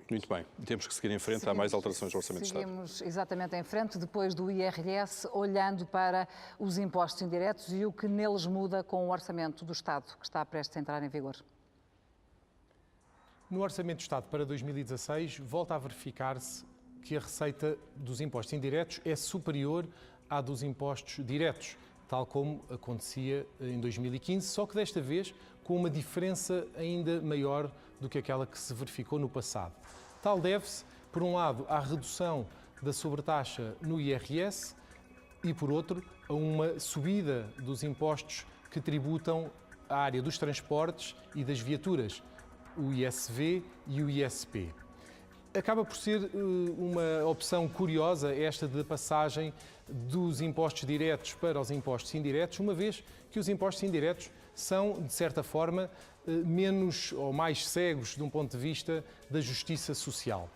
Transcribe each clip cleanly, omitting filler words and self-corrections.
Muito bem. Temos que seguir em frente. Há mais alterações do Orçamento de Estado. Seguimos exatamente em frente, depois do IRS, olhando para os impostos indiretos e o que neles muda com o Orçamento do Estado, que está prestes a entrar em vigor. No Orçamento do Estado para 2016, volta a verificar-se que a receita dos impostos indiretos é superior à dos impostos diretos, tal como acontecia em 2015, só que desta vez com uma diferença ainda maior do que aquela que se verificou no passado. Tal deve-se, por um lado, à redução da sobretaxa no IRS e, por outro, a uma subida dos impostos que tributam a área dos transportes e das viaturas, o ISV e o ISP. Acaba por ser uma opção curiosa esta de passagem dos impostos diretos para os impostos indiretos, uma vez que os impostos indiretos são, de certa forma, menos ou mais cegos de um ponto de vista da justiça social.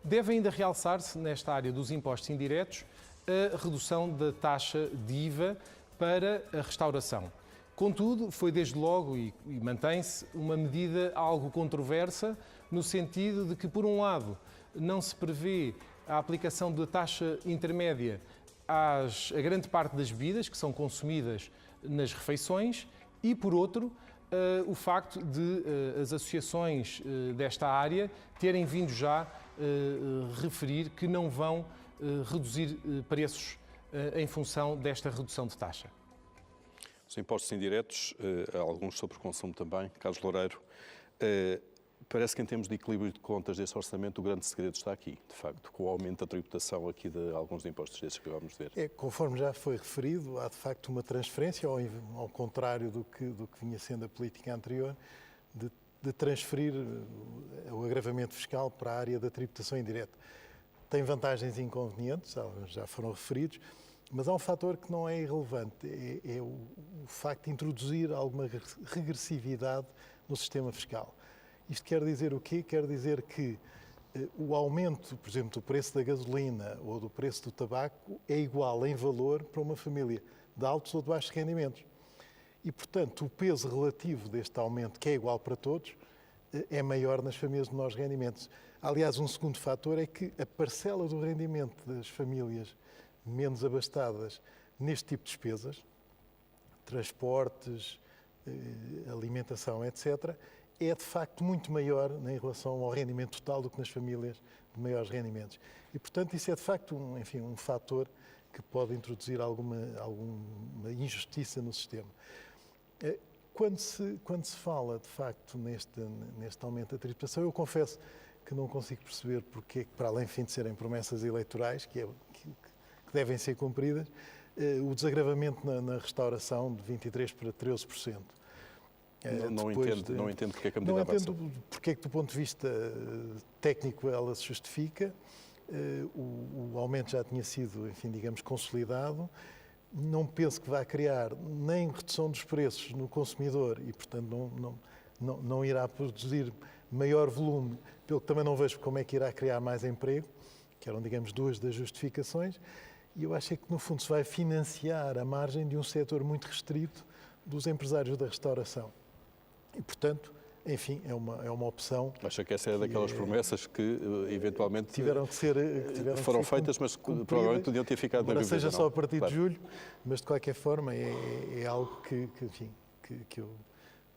Deve ainda realçar-se, nesta área dos impostos indiretos, a redução da taxa de IVA para a restauração. Contudo, foi desde logo e mantém-se uma medida algo controversa, no sentido de que, por um lado, não se prevê a aplicação da taxa intermédia a grande parte das bebidas que são consumidas nas refeições e, por outro, o facto de as associações desta área terem vindo já referir que não vão reduzir preços em função desta redução de taxa. Os impostos indiretos, alguns sobre o consumo também. Carlos Loureiro, parece que em termos de equilíbrio de contas deste orçamento o grande segredo está aqui, de facto, com o aumento da tributação aqui de alguns impostos desses que vamos ver. Conforme já foi referido, há de facto uma transferência, ao contrário do que vinha sendo a política anterior, de transferir o agravamento fiscal para a área da tributação indireta. Tem vantagens e inconvenientes, já foram referidos, mas há um fator que não é irrelevante, é o facto de introduzir alguma regressividade no sistema fiscal. Isto quer dizer o quê? Quer dizer que o aumento, por exemplo, do preço da gasolina ou do preço do tabaco é igual em valor para uma família de altos ou de baixos rendimentos. E, portanto, o peso relativo deste aumento, que é igual para todos, é maior nas famílias de menores rendimentos. Aliás, um segundo fator é que a parcela do rendimento das famílias menos abastadas neste tipo de despesas, transportes, alimentação, etc., é de facto muito maior em relação ao rendimento total do que nas famílias de maiores rendimentos. E, portanto, isso é de facto um fator que pode introduzir alguma injustiça no sistema. Quando se fala, de facto, neste aumento da tributação, eu confesso que não consigo perceber porque, para além de serem promessas eleitorais, que devem ser cumpridas, o desagravamento na restauração de 23% para 13%. Não entendo porque é que a medida avança. Não entendo porque é que, do ponto de vista técnico, ela se justifica. O aumento já tinha sido, enfim, digamos, consolidado. Não penso que vá criar nem redução dos preços no consumidor e, portanto, não irá produzir maior volume, pelo que também não vejo como é que irá criar mais emprego, que eram, digamos, duas das justificações. E eu acho que, no fundo, se vai financiar a margem de um setor muito restrito dos empresários da restauração. E, portanto, enfim, é uma opção. Acha que essa é daquelas promessas que, eventualmente, tiveram que ser feitas, mas provavelmente podiam ter ficado na Bíblia. Seja só a partir de julho, mas, de qualquer forma, é algo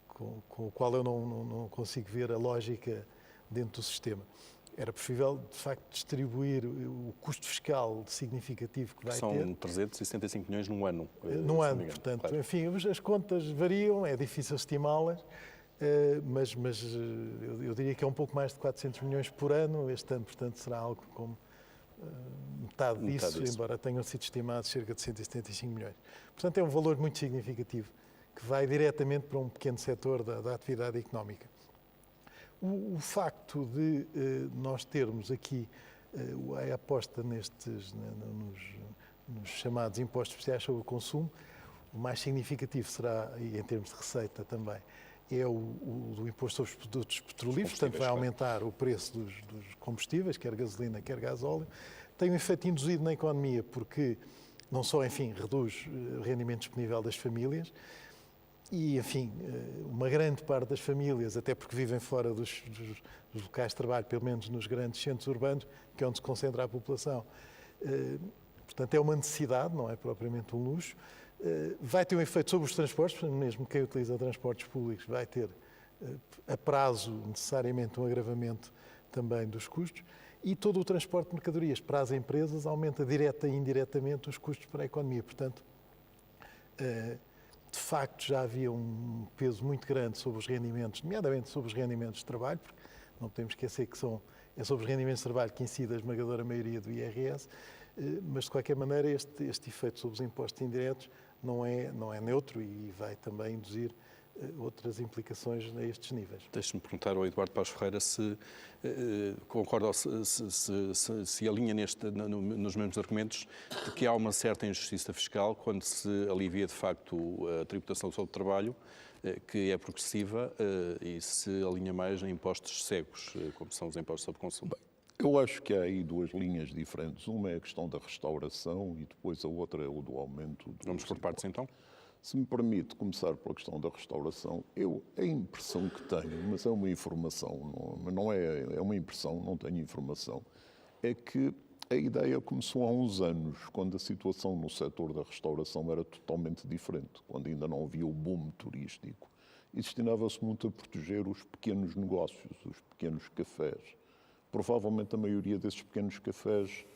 com o qual eu não consigo ver a lógica dentro do sistema. Era preferível, de facto, distribuir o custo fiscal significativo que vai ter. São 365 milhões num ano. Num ano, portanto. Claro. Enfim, as contas variam, é difícil estimá-las, mas eu diria que é um pouco mais de 400 milhões por ano. Este ano, portanto, será algo como metade disso, embora tenham sido estimados cerca de 175 milhões. Portanto, é um valor muito significativo que vai diretamente para um pequeno setor da atividade económica. O facto de nós termos aqui a aposta nos chamados impostos especiais sobre o consumo, o mais significativo será, e em termos de receita também, é o do imposto sobre os produtos petrolíferos, portanto vai aumentar o preço dos combustíveis, quer gasolina, quer gasóleo. Tem um efeito induzido na economia porque não só, enfim, reduz o rendimento disponível das famílias, E, enfim, uma grande parte das famílias, até porque vivem fora dos locais de trabalho, pelo menos nos grandes centros urbanos, que é onde se concentra a população. Portanto, é uma necessidade, não é propriamente um luxo. Vai ter um efeito sobre os transportes, mesmo quem utiliza transportes públicos vai ter, a prazo, necessariamente um agravamento também dos custos. E todo o transporte de mercadorias para as empresas aumenta direta e indiretamente os custos para a economia. Portanto, de facto, já havia um peso muito grande sobre os rendimentos, nomeadamente sobre os rendimentos de trabalho, porque não podemos esquecer que é sobre os rendimentos de trabalho que incide a esmagadora maioria do IRS, mas, de qualquer maneira, este efeito sobre os impostos indiretos não é neutro e vai também induzir outras implicações a estes níveis. Deixe-me perguntar ao Eduardo Paes Ferreira se concorda ou se alinha nos mesmos argumentos de que há uma certa injustiça fiscal quando se alivia de facto a tributação sobre o trabalho, que é progressiva, e se alinha mais em impostos cegos, como são os impostos sobre consumo. Bem, eu acho que há aí duas linhas diferentes. Uma é a questão da restauração e depois a outra é o do aumento. Vamos por partes então? Se me permite começar pela questão da restauração, a impressão que tenho, mas é uma informação, não é uma impressão, não tenho informação, é que a ideia começou há uns anos, quando a situação no setor da restauração era totalmente diferente, quando ainda não havia o boom turístico. E destinava-se muito a proteger os pequenos negócios, os pequenos cafés. Provavelmente a maioria desses pequenos cafés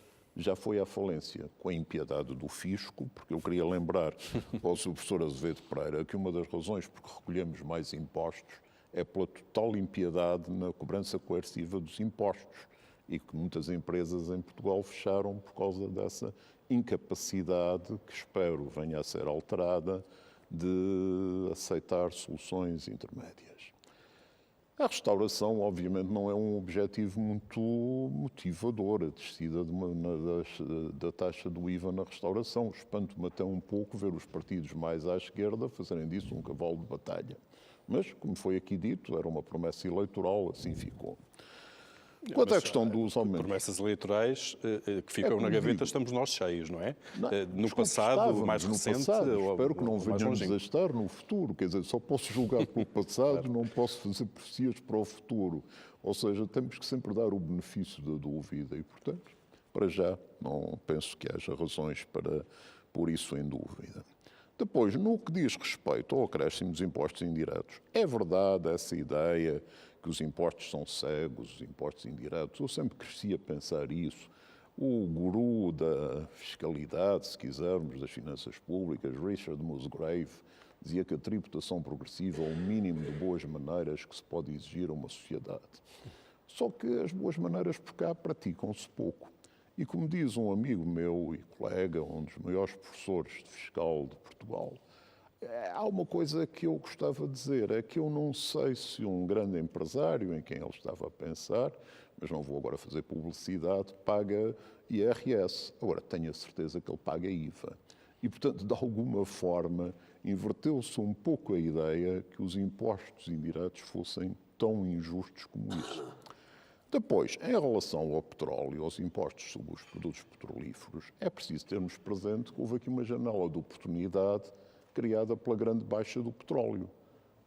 já foi à falência, com a impiedade do fisco, porque eu queria lembrar ao Sr. Professor Azevedo Pereira que uma das razões por que recolhemos mais impostos é pela total impiedade na cobrança coerciva dos impostos e que muitas empresas em Portugal fecharam por causa dessa incapacidade, que espero venha a ser alterada, de aceitar soluções intermédias. A restauração, obviamente, não é um objetivo muito motivador, a descida da taxa do IVA na restauração. Espanto-me até um pouco ver os partidos mais à esquerda fazerem disso um cavalo de batalha. Mas, como foi aqui dito, era uma promessa eleitoral, assim ficou. Quanto à questão dos aumentos... Promessas eleitorais que ficam na gaveta, estamos nós cheios, não é? No Desculpe, passado, mais recente... Espero que não venhamos a estar no futuro. Quer dizer, só posso julgar pelo passado, claro. Não posso fazer profecias para o futuro. Ou seja, temos que sempre dar o benefício da dúvida e, portanto, para já, não penso que haja razões para pôr isso em dúvida. Depois, no que diz respeito ao acréscimo dos impostos indiretos, é verdade essa ideia que os impostos são cegos, os impostos indiretos. Eu sempre cresci a pensar isso. O guru da fiscalidade, se quisermos, das finanças públicas, Richard Musgrave, dizia que a tributação progressiva é o mínimo de boas maneiras que se pode exigir a uma sociedade. Só que as boas maneiras por cá praticam-se pouco. E como diz um amigo meu e colega, um dos maiores professores de fiscal de Portugal, há uma coisa que eu gostava de dizer, é que eu não sei se um grande empresário, em quem ele estava a pensar, mas não vou agora fazer publicidade, paga IRS. Agora, tenho a certeza que ele paga IVA. E, portanto, de alguma forma, inverteu-se um pouco a ideia que os impostos indiretos fossem tão injustos como isso. Depois, em relação ao petróleo, aos impostos sobre os produtos petrolíferos, é preciso termos presente que houve aqui uma janela de oportunidade criada pela grande baixa do petróleo.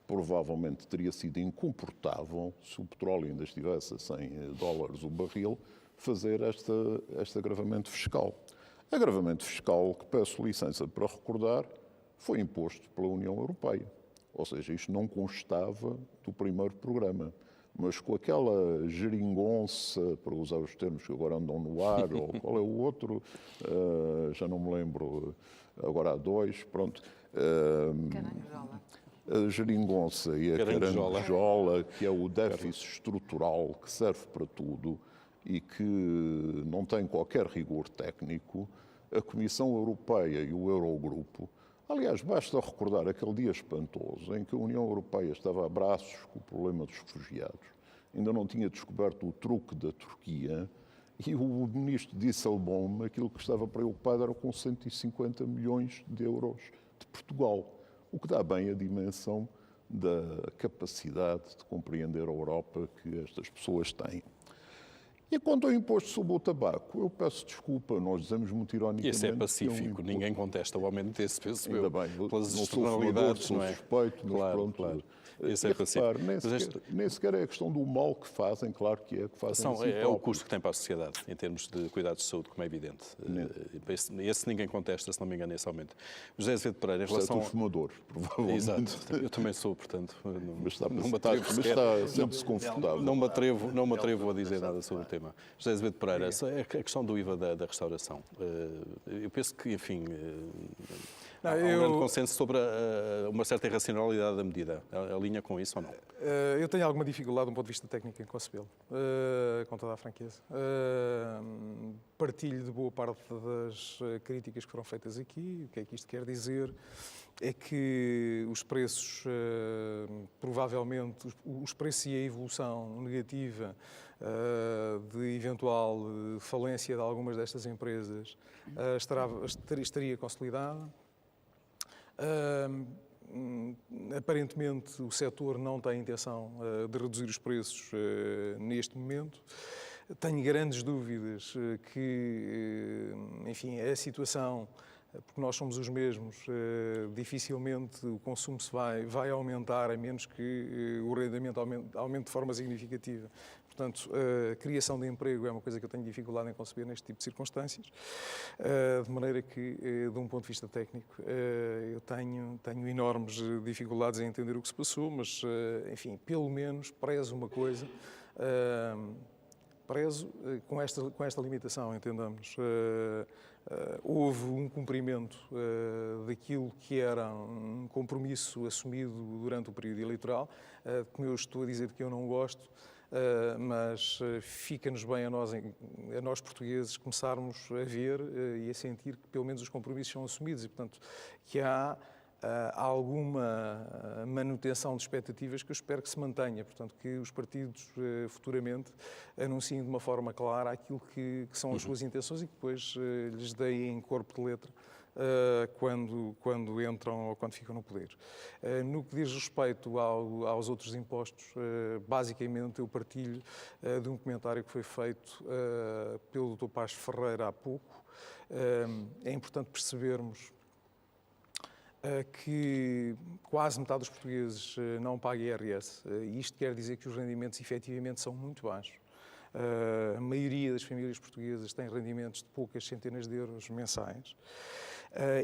Provavelmente teria sido incomportável, se o petróleo ainda estivesse a $100 o barril, fazer este agravamento fiscal. Agravamento fiscal que, peço licença para recordar, foi imposto pela União Europeia. Ou seja, isto não constava do primeiro programa. Mas com aquela geringonça, para usar os termos que agora andam no ar, ou qual é o outro, já não me lembro, agora há dois, pronto. Caranjola. A geringonça e a caranjola, que é o déficit estrutural que serve para tudo e que não tem qualquer rigor técnico, a Comissão Europeia e o Eurogrupo. Aliás, basta recordar aquele dia espantoso em que a União Europeia estava a braços com o problema dos refugiados. Ainda não tinha descoberto o truque da Turquia e o ministro Dijsselbloem, aquilo que estava preocupado era com 150 milhões de euros de Portugal, o que dá bem a dimensão da capacidade de compreender a Europa que estas pessoas têm. E quanto ao imposto sobre o tabaco, eu peço desculpa, nós dizemos muito ironicamente... Esse é pacífico, ninguém contesta o aumento desse, penso eu, Ainda bem, pelas não sou externalidades, sou não é? suspeito, mas Claro, pronto. claro. Esse E é pacífico. repare, nem sequer é a questão do mal que fazem, claro que é, que fazem a si É o próprios. custo que tem para a sociedade, em termos de cuidados de saúde, como é evidente. Esse ninguém contesta, se não me engano, esse aumento. José Azevedo Pereira, em relação... Exceto os fumadores, provavelmente. Exato, eu também sou, portanto, Mas está, não me atrevo sequer... sente-se confortável. Não me atrevo a dizer nada sobre o tema. José Azevedo Pereira, a questão do IVA da restauração. Eu penso que, enfim, há um grande consenso sobre uma certa irracionalidade da medida. Alinha com isso ou não? Eu tenho alguma dificuldade, do ponto de vista técnico, em concebê-lo, com toda a franqueza. Partilho de boa parte das críticas que foram feitas aqui. O que é que isto quer dizer? É que os preços, provavelmente, os preços e a evolução negativa de eventual falência de algumas destas empresas estaria consolidada. Aparentemente, o setor não tem intenção de reduzir os preços neste momento. Tenho grandes dúvidas que, enfim, a situação, porque nós somos os mesmos, dificilmente o consumo se vai aumentar, a menos que o rendimento aumente de forma significativa. Portanto, a criação de emprego é uma coisa que eu tenho dificuldade em conceber neste tipo de circunstâncias, de maneira que, de um ponto de vista técnico, eu tenho enormes dificuldades em entender o que se passou, mas, enfim, pelo menos prezo uma coisa, com esta limitação, entendamos. Houve um cumprimento daquilo que era um compromisso assumido durante o período eleitoral, como eu estou a dizer que eu não gosto, mas fica-nos bem a nós portugueses começarmos a ver e a sentir que pelo menos os compromissos são assumidos e, portanto, que há alguma manutenção de expectativas que eu espero que se mantenha. Portanto, que os partidos futuramente anunciem de uma forma clara aquilo que são as suas intenções e que depois lhes deem corpo de letra quando entram ou quando ficam no poder. No que diz respeito aos outros impostos, basicamente eu partilho de um comentário que foi feito pelo Dr. Paz Ferreira há pouco. É importante percebermos que quase metade dos portugueses não paga IRS. Isto quer dizer que os rendimentos efetivamente são muito baixos. A maioria das famílias portuguesas tem rendimentos de poucas centenas de euros mensais.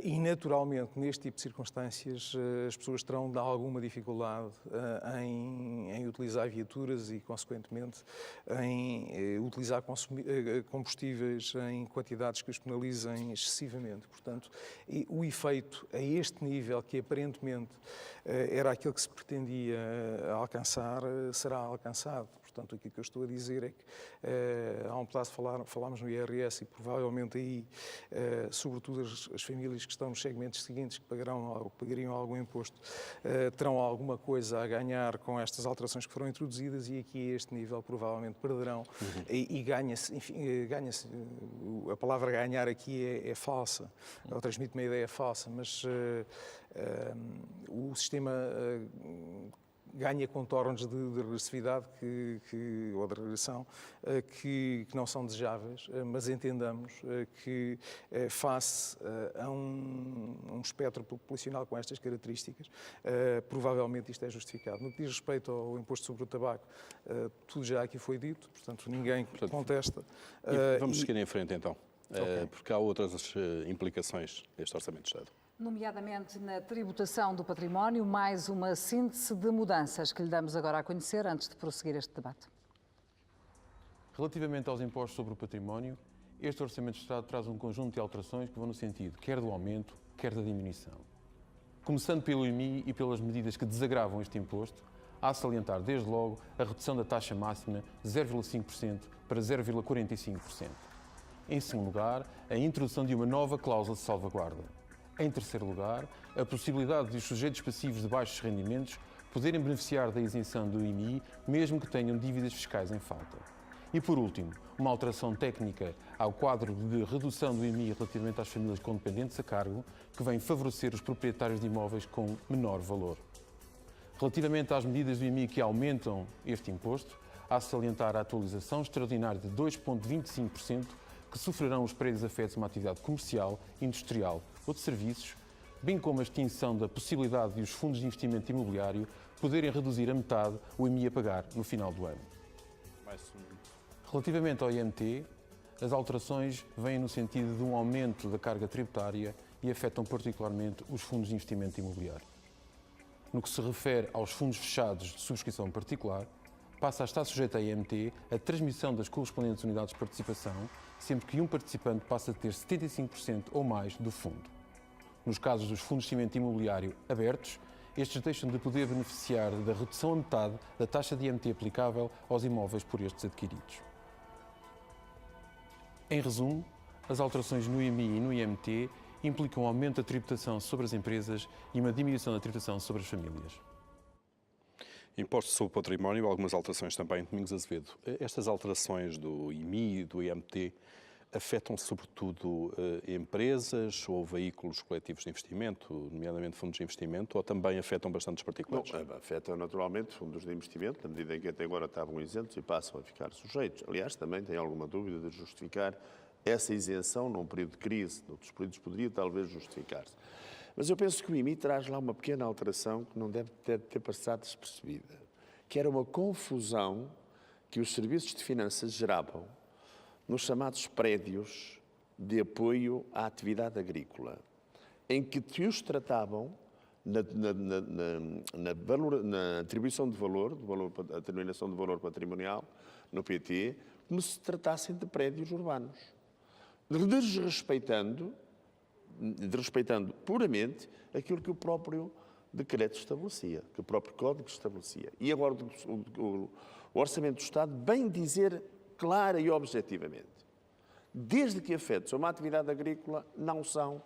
E, naturalmente, neste tipo de circunstâncias, as pessoas terão de alguma dificuldade em utilizar viaturas e, consequentemente, em utilizar combustíveis em quantidades que os penalizem excessivamente. Portanto, o efeito a este nível, que aparentemente era aquilo que se pretendia alcançar, será alcançado. Portanto, aquilo que eu estou a dizer é que há um pedaço falámos no IRS e provavelmente aí, sobretudo as famílias que estão nos segmentos seguintes, que pagariam algum imposto, terão alguma coisa a ganhar com estas alterações que foram introduzidas e aqui a este nível provavelmente perderão e ganha-se, enfim, ganha-se, a palavra ganhar aqui é falsa, ou transmite uma ideia falsa, mas o sistema ganha contornos de regressividade ou de regressão que não são desejáveis, mas entendamos que face a um espectro populacional com estas características, provavelmente isto é justificado. No que diz respeito ao imposto sobre o tabaco, tudo já aqui foi dito, portanto ninguém contesta. Vamos seguir em frente então, porque há outras implicações deste Orçamento de Estado. Nomeadamente na tributação do património, mais uma síntese de mudanças que lhe damos agora a conhecer antes de prosseguir este debate. Relativamente aos impostos sobre o património, este Orçamento de Estado traz um conjunto de alterações que vão no sentido quer do aumento, quer da diminuição. Começando pelo IMI e pelas medidas que desagravam este imposto, há a salientar desde logo a redução da taxa máxima de 0,5% para 0,45%. Em segundo lugar, a introdução de uma nova cláusula de salvaguarda. Em terceiro lugar, a possibilidade de os sujeitos passivos de baixos rendimentos poderem beneficiar da isenção do IMI, mesmo que tenham dívidas fiscais em falta. E, por último, uma alteração técnica ao quadro de redução do IMI relativamente às famílias com dependentes a cargo, que vem favorecer os proprietários de imóveis com menor valor. Relativamente às medidas do IMI que aumentam este imposto, Há de salientar a atualização extraordinária de 2,25% que sofrerão os prédios afetos a uma atividade comercial, industrial ou de serviços, bem como a extinção da possibilidade de os fundos de investimento imobiliário poderem reduzir a metade o IMI a pagar no final do ano. Relativamente ao IMT, as alterações vêm no sentido de um aumento da carga tributária e afetam particularmente os fundos de investimento imobiliário. No que se refere aos fundos fechados de subscrição particular, passa a estar sujeita a IMT a transmissão das correspondentes unidades de participação, sempre que um participante passa a ter 75% ou mais do fundo. Nos casos dos fundos de investimento imobiliário abertos, estes deixam de poder beneficiar da redução a metade da taxa de IMT aplicável aos imóveis por estes adquiridos. Em resumo, as alterações no IMI e no IMT implicam um aumento da tributação sobre as empresas e uma diminuição da tributação sobre as famílias. Impostos sobre o património, algumas alterações também. Domingos Azevedo, estas alterações do IMI e do IMT afetam sobretudo empresas ou veículos coletivos de investimento, nomeadamente fundos de investimento, ou também afetam bastante os particulares? Não, afetam naturalmente fundos de investimento, na medida em que até agora estavam isentos e passam a ficar sujeitos. Aliás, também tem alguma dúvida de justificar essa isenção num período de crise. Noutros períodos poderia talvez justificar-se. Mas eu penso que o IMI traz lá uma pequena alteração que não deve ter passado despercebida, que era uma confusão que os serviços de finanças geravam nos chamados prédios de apoio à atividade agrícola, em que os tratavam na atribuição de valor, a determinação de valor patrimonial, no PT, como se tratassem de prédios urbanos, desrespeitando puramente aquilo que o próprio decreto estabelecia, que o próprio Código estabelecia. E agora o Orçamento do Estado bem dizer clara e objetivamente, desde que afetos a uma atividade agrícola, não são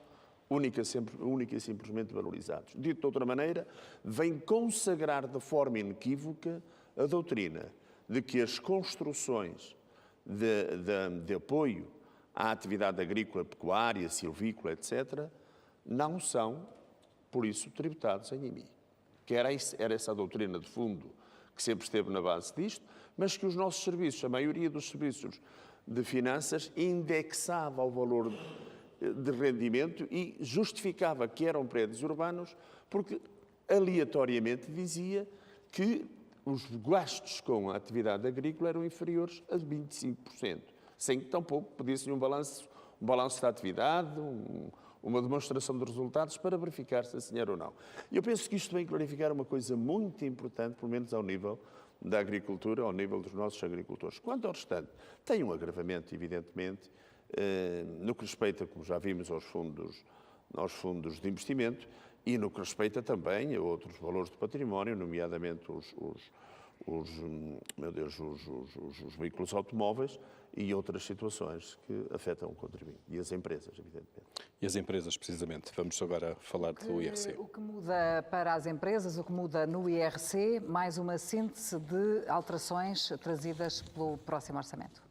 única e simplesmente valorizados. Dito de outra maneira, vem consagrar de forma inequívoca a doutrina de que as construções de apoio à atividade agrícola, pecuária, silvícola, etc., não são, por isso, tributados em IMI. Que era essa a doutrina de fundo que sempre esteve na base disto, mas que os nossos serviços, a maioria dos serviços de finanças, indexava ao valor de rendimento e justificava que eram prédios urbanos porque aleatoriamente dizia que os gastos com a atividade agrícola eram inferiores a 25%, sem que tampouco pedissem um balanço da atividade, uma demonstração de resultados para verificar se assim era ou não. E eu penso que isto vem clarificar uma coisa muito importante, pelo menos ao nível da agricultura, ao nível dos nossos agricultores. Quanto ao restante, tem um agravamento, evidentemente, no que respeita, como já vimos, aos fundos de investimento e no que respeita também a outros valores de património, nomeadamente os veículos automóveis e outras situações que afetam o contribuinte. E as empresas, evidentemente. E as empresas, precisamente. Vamos agora falar do IRC. O que muda para as empresas, o que muda no IRC, mais uma síntese de alterações trazidas pelo próximo orçamento.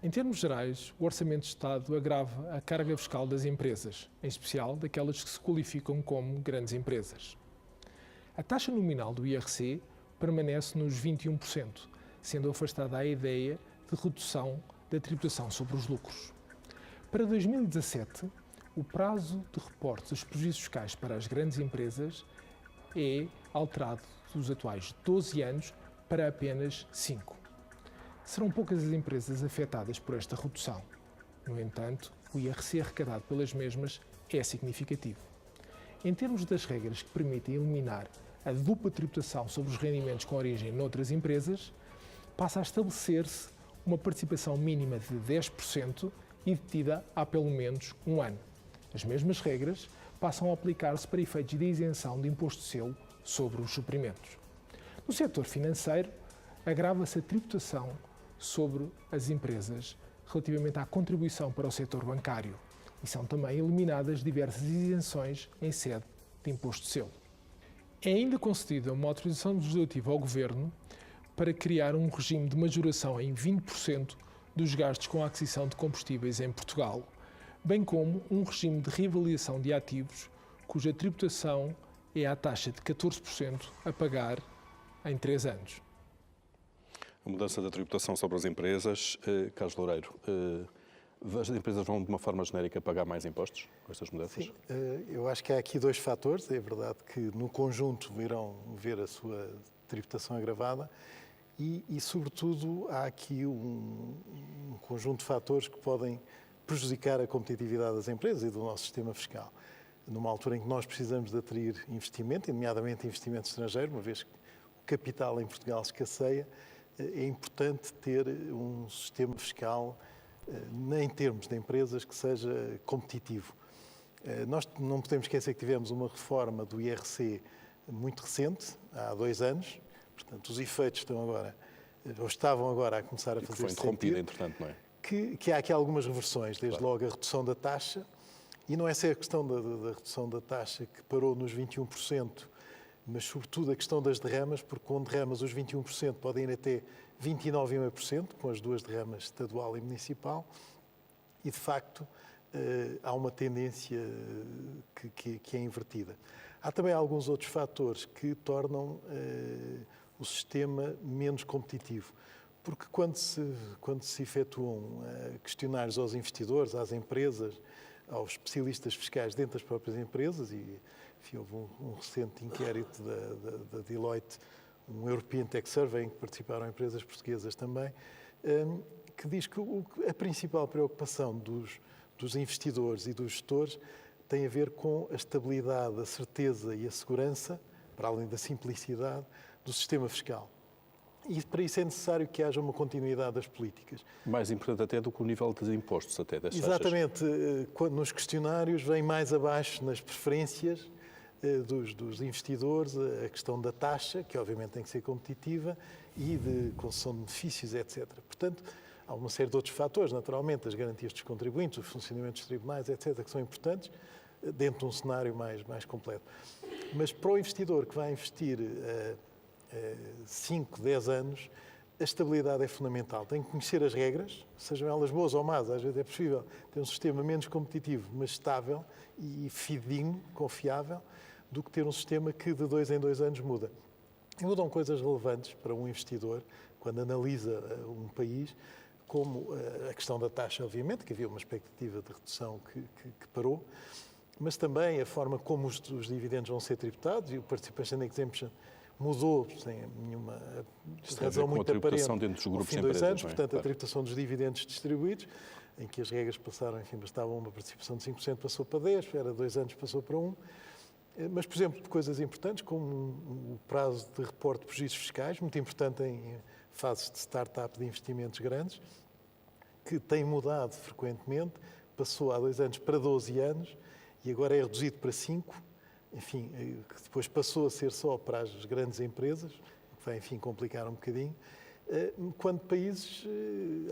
Em termos gerais, o Orçamento de Estado agrava a carga fiscal das empresas, em especial daquelas que se qualificam como grandes empresas. A taxa nominal do IRC permanece nos 21%, sendo afastada a ideia de redução da tributação sobre os lucros. Para 2017, o prazo de reporte dos prejuízos fiscais para as grandes empresas é alterado dos atuais 12 anos para apenas 5. Serão poucas as empresas afetadas por esta redução. No entanto, o IRC arrecadado pelas mesmas é significativo. Em termos das regras que permitem eliminar a dupla tributação sobre os rendimentos com origem noutras empresas, passa a estabelecer-se uma participação mínima de 10% e detida há pelo menos um ano. As mesmas regras passam a aplicar-se para efeitos de isenção de imposto de selo sobre os suprimentos. No setor financeiro, agrava-se a tributação sobre as empresas relativamente à contribuição para o setor bancário e são também eliminadas diversas isenções em sede de imposto de selo. É ainda concedida uma autorização legislativa ao Governo para criar um regime de majoração em 20% dos gastos com a aquisição de combustíveis em Portugal, bem como um regime de reavaliação de ativos cuja tributação é à taxa de 14% a pagar em 3 anos. A mudança da tributação sobre as empresas, Carlos Loureiro, as empresas vão, de uma forma genérica, pagar mais impostos com estas mudanças? Sim, eu acho que há aqui dois fatores. É verdade que, no conjunto, irão ver a sua tributação agravada e sobretudo, há aqui um conjunto de fatores que podem prejudicar a competitividade das empresas e do nosso sistema fiscal. Numa altura em que nós precisamos de atrair investimento, nomeadamente investimento estrangeiro, uma vez que o capital em Portugal escasseia, é importante ter um sistema fiscal, em termos de empresas, que seja competitivo. Nós não podemos esquecer que tivemos uma reforma do IRC muito recente, há 2 anos, portanto os efeitos estão agora, ou estavam agora a começar a fazer foi interrompida, entretanto, não é? Que há aqui algumas reversões, desde logo a redução da taxa, e não é só a questão da redução da taxa que parou nos 21%, mas sobretudo a questão das derramas, porque com derramas os 21% podem ir até 29,5%, com as duas derramas estadual e municipal, e de facto há uma tendência que é invertida. Há também alguns outros fatores que tornam o sistema menos competitivo, porque quando se efetuam questionários aos investidores, às empresas, aos especialistas fiscais dentro das próprias empresas, e enfim, houve um recente inquérito da Deloitte, um European Tech Survey, em que participaram empresas portuguesas também, que diz que a principal preocupação dos investidores e dos gestores tem a ver com a estabilidade, a certeza e a segurança, para além da simplicidade, do sistema fiscal. E para isso é necessário que haja uma continuidade das políticas. Mais importante até do que o nível de impostos, até das taxas. Exatamente. Quando nos questionários vem mais abaixo nas preferências dos investidores a questão da taxa, que obviamente tem que ser competitiva, e de concessão de benefícios, etc. Portanto, há uma série de outros fatores, naturalmente, as garantias dos contribuintes, o funcionamento dos tribunais, etc., que são importantes, dentro de um cenário mais completo. Mas para o investidor que vai investir 5, 10 anos, a estabilidade é fundamental. Tem que conhecer as regras, sejam elas boas ou más. Às vezes é possível ter um sistema menos competitivo, mas estável e fidedigno, confiável, do que ter um sistema que de 2 em 2 anos muda. E mudam coisas relevantes para um investidor, quando analisa um país, como a questão da taxa, obviamente, que havia uma expectativa de redução que parou, mas também a forma como os dividendos vão ser tributados, e o Participation Exemption mudou sem nenhuma razão muito aparente dentro dos grupos ao fim de 2 anos, portanto, a tributação dos dividendos distribuídos, em que as regras passaram, enfim, bastava uma participação de 5%, passou para 10%, era 2 anos, passou para 1%. Mas, por exemplo, coisas importantes, como o prazo de reporte de prejuízos fiscais, muito importante em fases de startup de investimentos grandes, que tem mudado frequentemente, passou há 2 anos para 12 anos e agora é reduzido para 5, enfim, que depois passou a ser só para as grandes empresas, o que vai, enfim, complicar um bocadinho, quando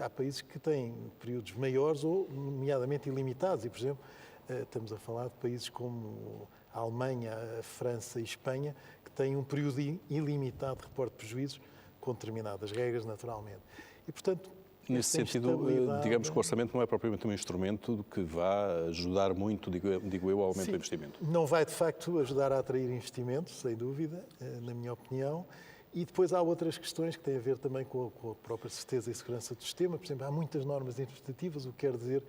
há países que têm períodos maiores ou, nomeadamente, ilimitados, e, por exemplo, estamos a falar de países como a Alemanha, a França e a Espanha, que têm um período ilimitado de reporte de prejuízos, com determinadas regras, naturalmente. E, portanto, nesse sentido, digamos que o orçamento não é propriamente um instrumento que vá ajudar muito, digo eu, ao aumento do investimento. Não vai, de facto, ajudar a atrair investimentos, sem dúvida, na minha opinião. E depois há outras questões que têm a ver também com a própria certeza e segurança do sistema. Por exemplo, há muitas normas interpretativas, o que quer dizer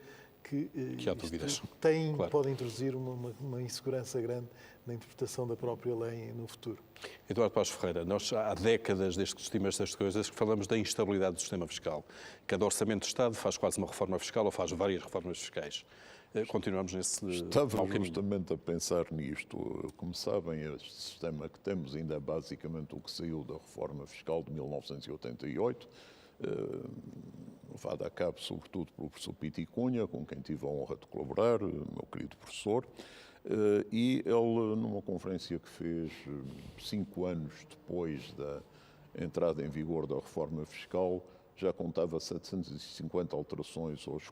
que há dúvidas. Claro. Pode introduzir uma insegurança grande na interpretação da própria lei no futuro. Eduardo Paes Ferreira, nós há décadas, desde que discutimos estas coisas, que falamos da instabilidade do sistema fiscal. Cada orçamento de Estado faz quase uma reforma fiscal ou faz várias reformas fiscais. Continuamos nesse Estava justamente a pensar nisto. Como sabem, este sistema que temos ainda é basicamente o que saiu da reforma fiscal de 1988, levada a cabo sobretudo pelo professor Piti Cunha, com quem tive a honra de colaborar, meu querido professor, e ele, numa conferência que fez 5 anos depois da entrada em vigor da reforma fiscal, já contava 750 alterações aos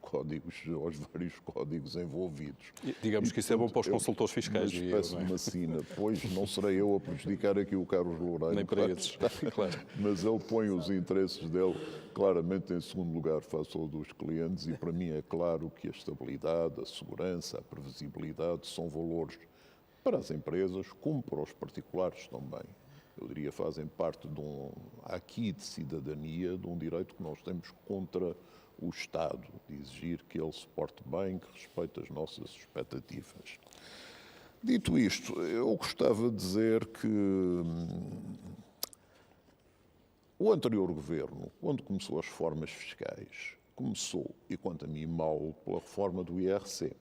vários códigos envolvidos. Digamos que isso é bom para os consultores fiscais. Uma espécie de uma sina. Pois não serei eu a prejudicar aqui o Carlos Loureiro. Nem para eles, claro. Mas ele põe os interesses dele claramente em segundo lugar face ao dos clientes, e para mim é claro que a estabilidade, a segurança, a previsibilidade são valores para as empresas, como para os particulares também. eu diria, fazem parte de um aqui de cidadania, de um direito que nós temos contra o Estado, de exigir que ele se porte bem, que respeite as nossas expectativas. Dito isto, eu gostava de dizer que o anterior governo, quando começou as reformas fiscais, começou, e quanto a mim mal, pela reforma do IRC,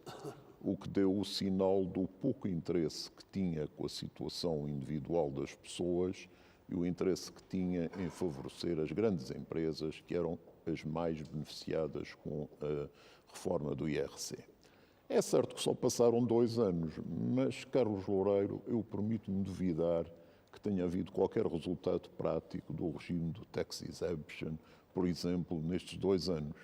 o que deu o sinal do pouco interesse que tinha com a situação individual das pessoas e o interesse que tinha em favorecer as grandes empresas, que eram as mais beneficiadas com a reforma do IRC. É certo que só passaram 2 anos, mas, Carlos Loureiro, eu permito-me duvidar que tenha havido qualquer resultado prático do regime do tax exemption, por exemplo, nestes 2 anos.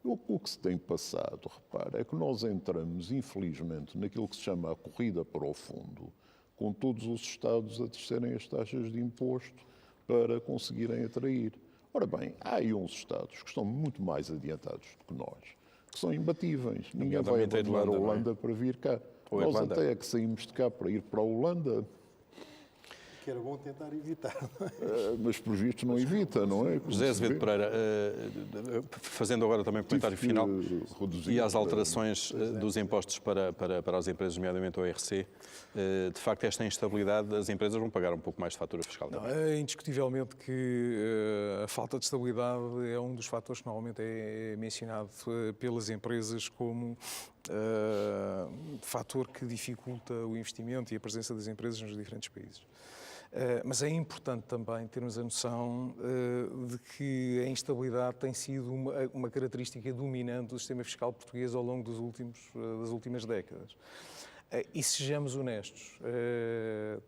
O que se tem passado, repara, é que nós entramos, infelizmente, naquilo que se chama a corrida para o fundo, com todos os Estados a descerem as taxas de imposto para conseguirem atrair. Ora bem, há aí uns Estados que estão muito mais adiantados do que nós, que são imbatíveis. Ninguém vai abandonar a Holanda para vir cá. Nós até é que saímos de cá para ir para a Holanda. Que era bom tentar evitar. Mas, por visto, não evita, não é? José Azevedo Pereira, fazendo agora também o comentário final, e as alterações dos impostos para as empresas, nomeadamente o IRC, de facto, esta instabilidade, as empresas vão pagar um pouco mais de fatura fiscal também. É indiscutivelmente que a falta de estabilidade é um dos fatores que normalmente é mencionado pelas empresas como fator que dificulta o investimento e a presença das empresas nos diferentes países. Mas é importante também termos a noção de que a instabilidade tem sido uma característica dominante do sistema fiscal português ao longo das últimas décadas. E sejamos honestos,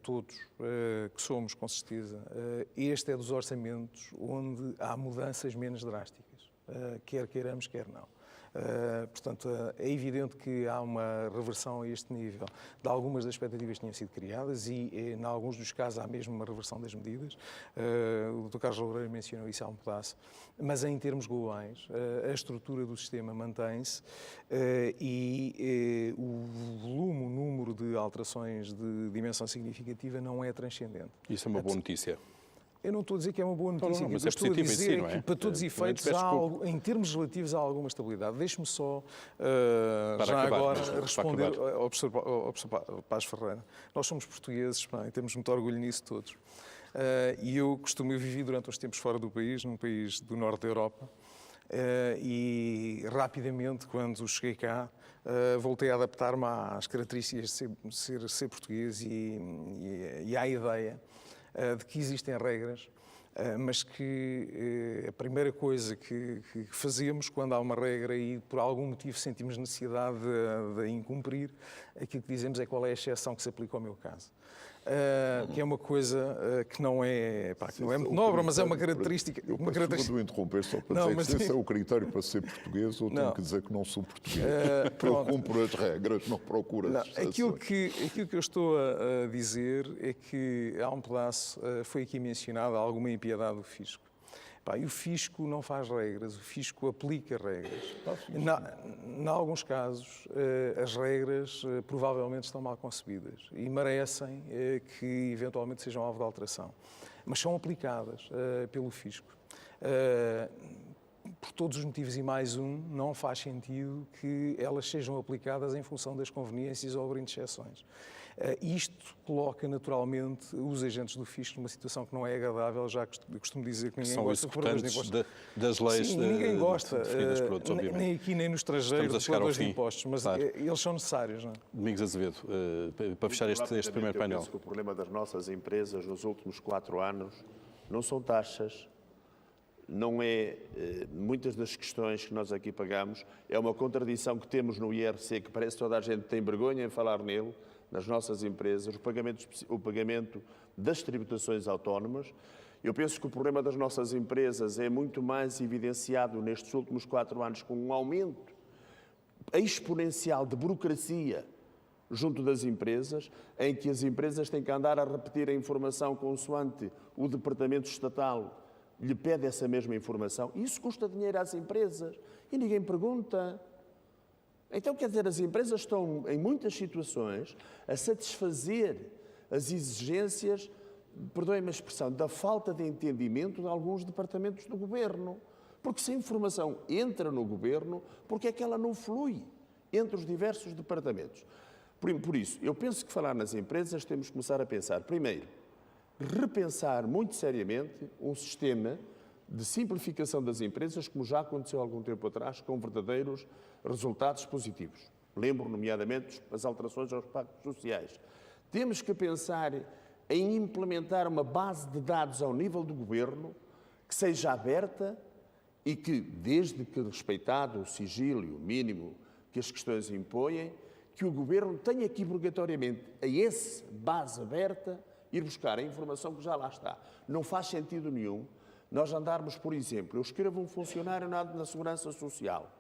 todos que somos, com certeza, este é dos orçamentos onde há mudanças menos drásticas, quer queiramos, quer não. Portanto, é evidente que há uma reversão a este nível de algumas das expectativas que tinham sido criadas e, em alguns dos casos, há mesmo uma reversão das medidas. O Dr. Carlos Loureiro mencionou isso há um pedaço. Mas, em termos globais, a estrutura do sistema mantém-se e o volume, o número de alterações de dimensão significativa não é transcendente. Isso é uma boa notícia. Eu não estou a dizer que é uma boa notícia, não, mas eu estou a dizer que, para todos os efeitos, em termos relativos, há alguma estabilidade. Deixe-me só, já agora, responder ao professor Paz Ferreira. Nós somos portugueses, e temos muito orgulho nisso todos. E eu vivi durante uns tempos fora do país, num país do norte da Europa, e rapidamente, quando cheguei cá, voltei a adaptar-me às características de ser português e à ideia de que existem regras, mas que a primeira coisa que fazemos quando há uma regra e por algum motivo sentimos necessidade de a incumprir, aquilo que dizemos é qual é a exceção que se aplica ao meu caso. Que é uma coisa que não é muito nobre, mas é uma característica. Eu peço de interromper só para dizer que esse é o critério para ser português ou tenho que dizer que não sou português? Eu cumpro as regras, não procuro as exceções. Aquilo que eu estou a dizer é que há um pedaço, foi aqui mencionado, alguma impiedade do fisco. E o fisco não faz regras, o fisco aplica regras. Em alguns casos, as regras provavelmente estão mal concebidas e merecem que eventualmente sejam alvo de alteração. Mas são aplicadas pelo fisco. Por todos os motivos e mais um, não faz sentido que elas sejam aplicadas em função das conveniências ou abrindo exceções. Isto coloca naturalmente os agentes do fisco numa situação que não é agradável, já que eu costumo dizer que ninguém gosta de cobradores de impostos. Das leis. Sim, ninguém gosta, por outros, nem aqui nem no estrangeiro, de cobradores de impostos, mas eles são necessários. Não é? Domingos Azevedo, para fechar este primeiro painel. Eu penso que o problema das nossas empresas nos últimos 4 anos não são taxas, não é muitas das questões que nós aqui pagamos, é uma contradição que temos no IRC, que parece que toda a gente tem vergonha em falar nele, nas nossas empresas, o pagamento das tributações autónomas. Eu penso que o problema das nossas empresas é muito mais evidenciado nestes últimos 4 anos com um aumento exponencial de burocracia junto das empresas, em que as empresas têm que andar a repetir a informação consoante o Departamento Estatal lhe pede essa mesma informação. Isso custa dinheiro às empresas e ninguém pergunta. Então, quer dizer, as empresas estão, em muitas situações, a satisfazer as exigências perdoem-me a expressão, da falta de entendimento de alguns departamentos do Governo. Porque se a informação entra no Governo, porque é que ela não flui entre os diversos departamentos? Por isso, eu penso que falar nas empresas temos que começar a pensar, primeiro, repensar muito seriamente um sistema de simplificação das empresas, como já aconteceu há algum tempo atrás, com verdadeiros resultados positivos. Lembro, nomeadamente, as alterações aos pactos sociais. Temos que pensar em implementar uma base de dados ao nível do Governo que seja aberta e que, desde que respeitado o sigilo mínimo que as questões impõem, que o Governo tenha que, obrigatoriamente, a essa base aberta, ir buscar a informação que já lá está. Não faz sentido nenhum nós andarmos, por exemplo, eu escrevo um funcionário na Segurança Social,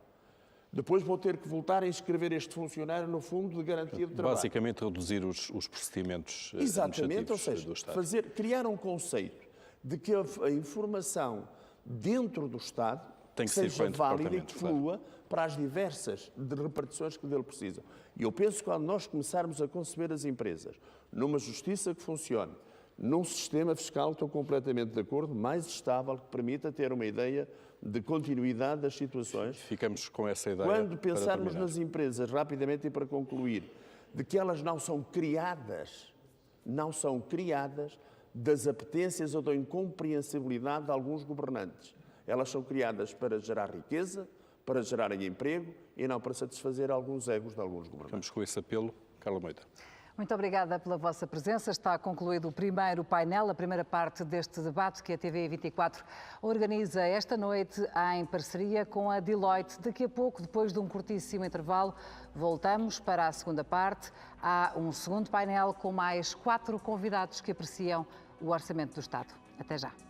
depois vou ter que voltar a inscrever este funcionário no Fundo de Garantia de Trabalho. Basicamente, reduzir os procedimentos Exatamente, ou seja, do Estado. criar um conceito de que a informação dentro do Estado Tem que ser seja feito válida e que corretamente, flua para as diversas repartições que dele precisam. E eu penso que quando nós começarmos a conceber as empresas numa justiça que funcione, num sistema fiscal, estou completamente de acordo, mais estável, que permita ter uma ideia de continuidade das situações. Ficamos com essa ideia. Quando pensarmos para nas empresas, rapidamente e para concluir, de que elas não são criadas das apetências ou da incompreensibilidade de alguns governantes. Elas são criadas para gerar riqueza, para gerarem emprego e não para satisfazer alguns egos de alguns governantes. Ficamos com esse apelo. Carla Moita. Muito obrigada pela vossa presença. Está concluído o primeiro painel, a primeira parte deste debate que a TV24 organiza esta noite em parceria com a Deloitte. Daqui a pouco, depois de um curtíssimo intervalo, voltamos para a segunda parte. Há um segundo painel com mais 4 convidados que apreciam o Orçamento do Estado. Até já.